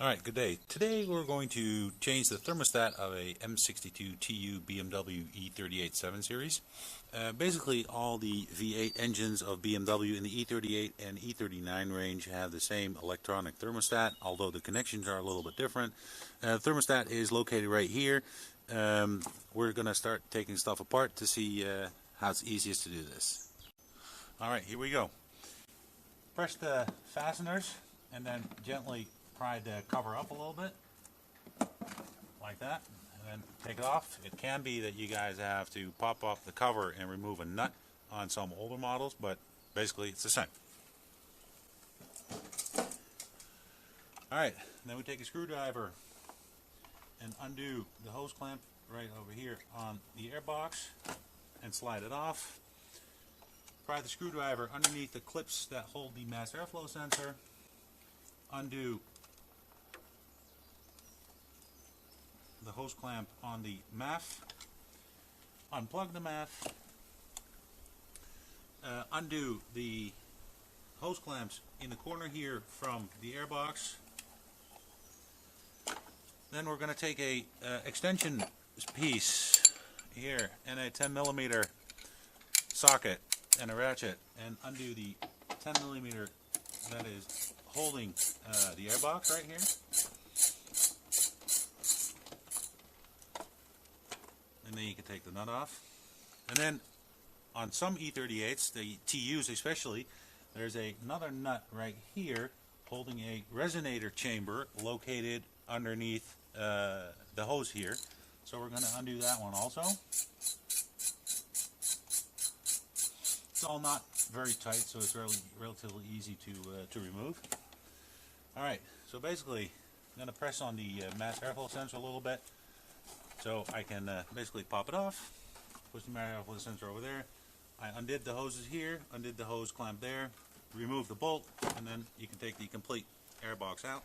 Alright, good day. Today we're going to change the thermostat of a M62-TU BMW E38 7 Series. Basically all the V8 engines of BMW in the E38 and E39 range have the same electronic thermostat, although the connections are a little bit different. The thermostat is located right here. We're going to start taking stuff apart to see how it's easiest to do this. Alright, here we go. Press the fasteners and then gently pry the cover up a little bit, like that, and then take it off. It can be that you guys have to pop off the cover and remove a nut on some older models, but basically it's the same. Alright, then we take a screwdriver and undo the hose clamp right over here on the airbox and slide it off. Pry the screwdriver underneath the clips that hold the mass airflow sensor. Undo the hose clamp on the MAF, unplug the MAF, undo the hose clamps in the corner here from the airbox. Then we're going to take a extension piece here and a 10mm socket and a ratchet and undo the 10mm that is holding the airbox right here. And then you can take the nut off. And then on some E38s, the TUs especially, there's another nut right here holding a resonator chamber located underneath the hose here. So we're going to undo that one also. It's all not very tight, so it's relatively easy to remove. Alright, so basically I'm going to press on the mass airflow sensor a little bit so I can basically pop it off. Push the mass airflow sensor over there. I undid the hoses here, undid the hose clamp there, remove the bolt, and then you can take the complete airbox out.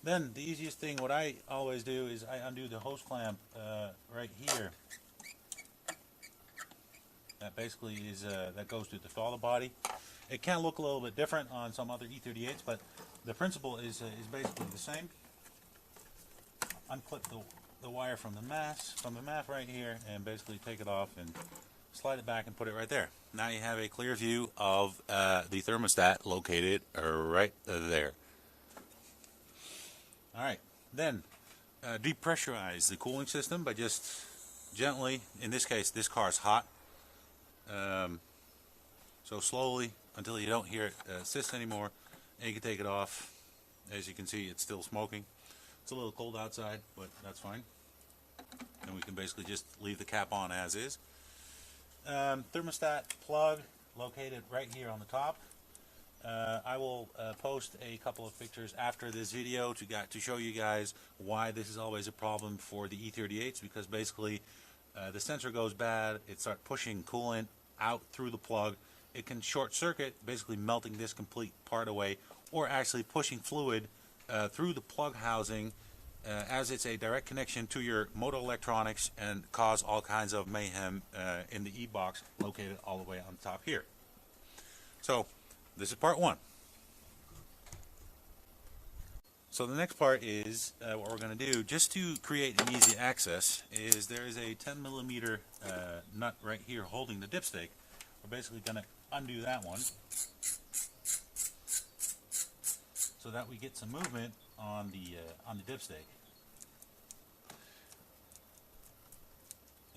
Then the easiest thing, what I always do, is I undo the hose clamp right here. That basically is that goes to the throttle body. It can look a little bit different on some other E38s, but the principle is basically the same. Unclip the wire from the MAF right here, and basically take it off and slide it back and put it right there. Now you have a clear view of the thermostat located right there. Alright, then depressurize the cooling system by just gently, in this case this car is hot, so slowly until you don't hear it assist anymore, and you can take it off. As you can see, it's still smoking. It's a little cold outside, but that's fine. And we can basically just leave the cap on as is. Thermostat plug located right here on the top. I will post a couple of pictures after this video to show you guys why this is always a problem for the E38s, because basically the sensor goes bad, it starts pushing coolant out through the plug. It can short circuit, basically melting this complete part away, or actually pushing fluid through the plug housing as it's a direct connection to your motor electronics and cause all kinds of mayhem in the E-box located all the way on top here. So this is part one. So the next part is what we're going to do, just to create an easy access, is there is a 10mm nut right here holding the dipstick. We're basically going to undo that one so that we get some movement on the dipstick,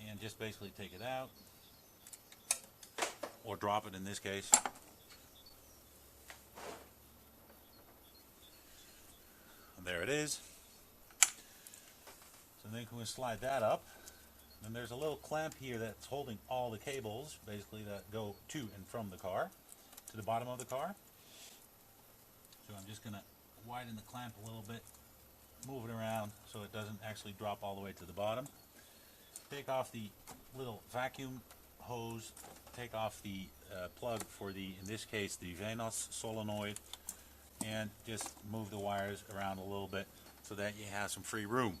and just basically take it out, or drop it in this case. And there it is. So then we can slide that up. And there's a little clamp here that's holding all the cables, basically, that go to and from the car to the bottom of the car. So I'm just going to widen the clamp a little bit, move it around so it doesn't actually drop all the way to the bottom. Take off the little vacuum hose, take off the plug for the, in this case, the Venus solenoid, and just move the wires around a little bit so that you have some free room.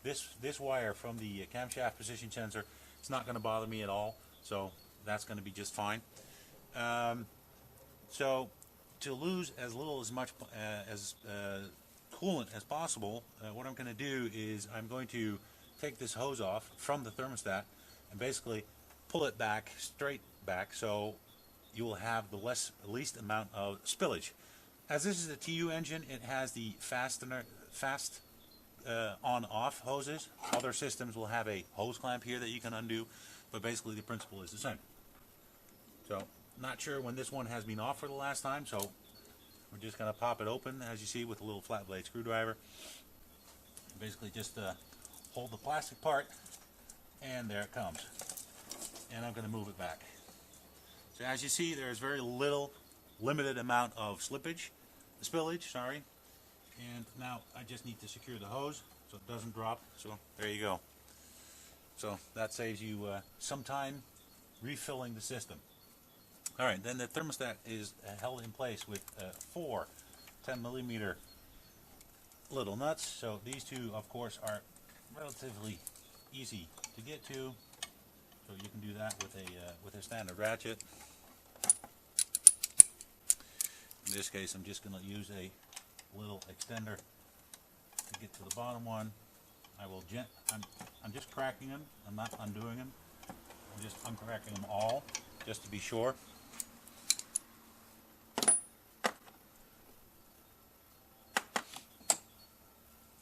This wire from the camshaft position sensor is not going to bother me at all, so that's going to be just fine. So to lose as little as much coolant as possible, what I'm going to do is I'm going to take this hose off from the thermostat and basically pull it back, straight back, so you will have the least amount of spillage. As this is a TU engine, it has the fast on-off hoses. Other systems will have a hose clamp here that you can undo, but basically the principle is the same. So, not sure when this one has been off for the last time, so we're just going to pop it open, as you see, with a little flat blade screwdriver. Basically just hold the plastic part, and there it comes. And I'm going to move it back. So as you see, there's very limited amount of spillage, and now I just need to secure the hose so it doesn't drop. So there you go. So that saves you some time refilling the system. Alright, then the thermostat is held in place with 4 10mm little nuts. So these two, of course, are relatively easy to get to. So you can do that with a standard ratchet. In this case, I'm just going to use a little extender to get to the bottom one. I'm just cracking them. I'm not undoing them. I'm just uncracking them all, just to be sure.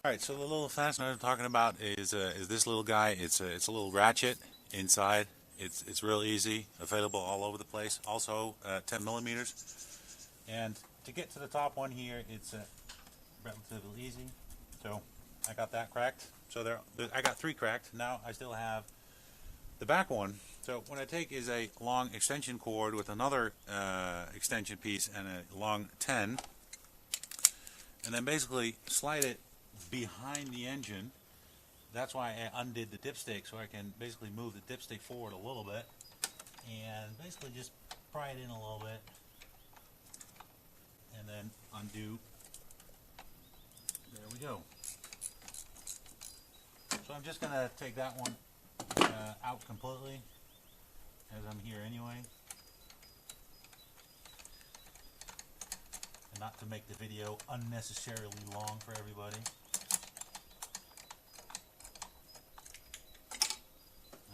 Alright, so the little fastener I'm talking about is this little guy. It's a little ratchet inside. It's real easy, available all over the place. Also 10mm. And to get to the top one here, it's relatively easy. So I got that cracked. So I got 3 cracked. Now I still have the back one. So what I take is a long extension cord with another extension piece and a long 10, and then basically slide it behind the engine. That's why I undid the dipstick, so I can basically move the dipstick forward a little bit and basically just pry it in a little bit and then undo. There we go. So I'm just going to take that one out completely, as I'm here anyway, and not to make the video unnecessarily long for everybody.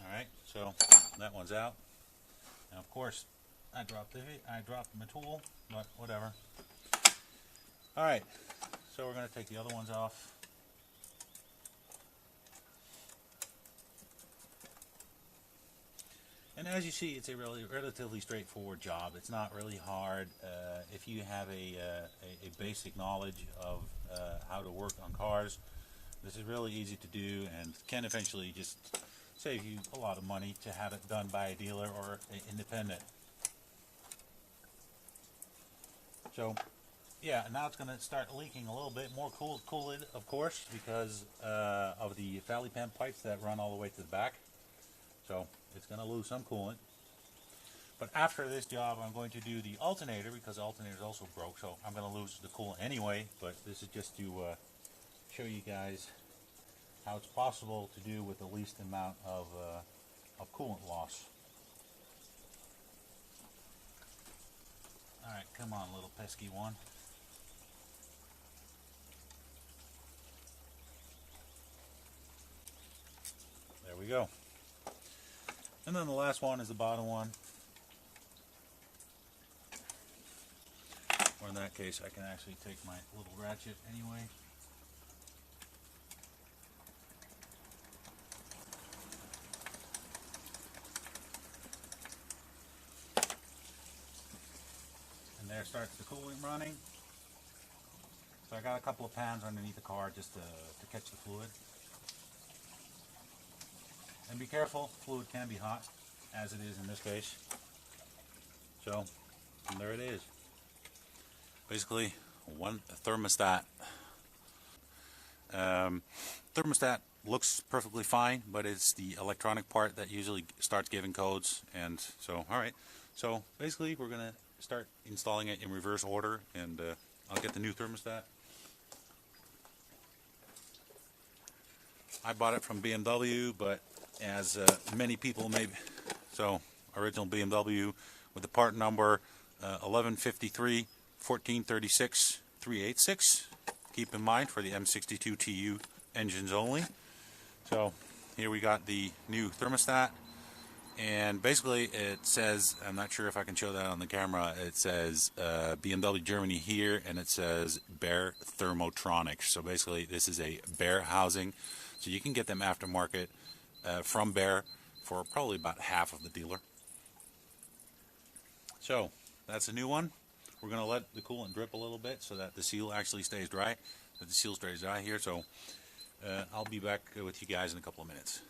Alright, so that one's out. Now of course I dropped my tool, but whatever. Alright, so we're going to take the other ones off. And as you see, it's a relatively straightforward job. It's not really hard. If you have a basic knowledge of how to work on cars, this is really easy to do and can eventually just save you a lot of money to have it done by a dealer or an independent. So yeah, now it's going to start leaking a little bit more coolant, of course, because of the valley pen pipes that run all the way to the back. So it's going to lose some coolant. But after this job, I'm going to do the alternator, because the alternator is also broke, so I'm going to lose the coolant anyway. But this is just to show you guys how it's possible to do with the least amount of coolant loss. Alright, come on, little pesky one. There we go. And then the last one is the bottom one. Or in that case, I can actually take my little ratchet anyway. And there starts the coolant running. So I got a couple of pans underneath the car just to catch the fluid. And be careful, fluid can be hot, as it is in this case. So, and there it is. Basically, one thermostat. Thermostat looks perfectly fine, but it's the electronic part that usually starts giving codes. And so, alright. So, basically, we're going to start installing it in reverse order, and I'll get the new thermostat. I bought it from BMW, but as many people maybe, so original BMW with the part number 1153 1436 386. Keep in mind for the M62-TU engines only. So here we got the new thermostat, and basically it says, I'm not sure if I can show that on the camera, it says BMW Germany here, and it says Bear Thermotronics. So basically this is a Bear housing, so you can get them aftermarket from Bear for probably about half of the dealer. So that's a new one. We're going to let the coolant drip a little bit so that the seal actually stays dry. That the seal stays dry here. So I'll be back with you guys in a couple of minutes.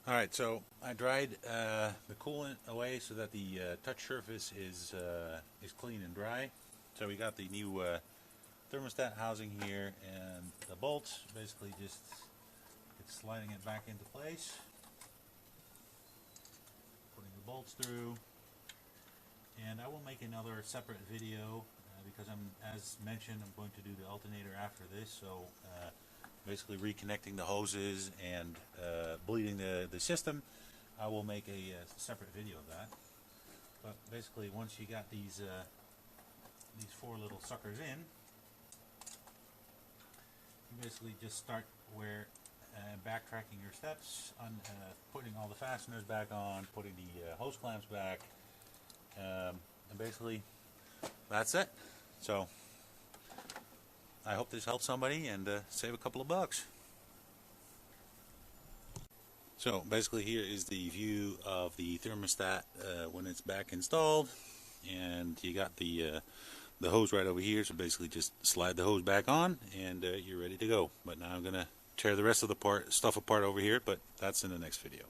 Alright, so I dried the coolant away so that the touch surface is clean and dry. So we got the new thermostat housing here, and the bolts basically just sliding it back into place. Putting the bolts through. And I will make another separate video because as mentioned, I'm going to do the alternator after this. So basically reconnecting the hoses and bleeding the system. I will make a separate video of that. But basically, once you got these four little suckers in, you basically just start backtracking your steps, putting all the fasteners back on, putting the hose clamps back. And basically that's it. So I hope this helps somebody and save a couple of bucks. So basically here is the view of the thermostat when it's back installed, and you got the hose right over here. So basically just slide the hose back on and you're ready to go. But now I'm gonna tear the rest of the stuff apart over here, but that's in the next video.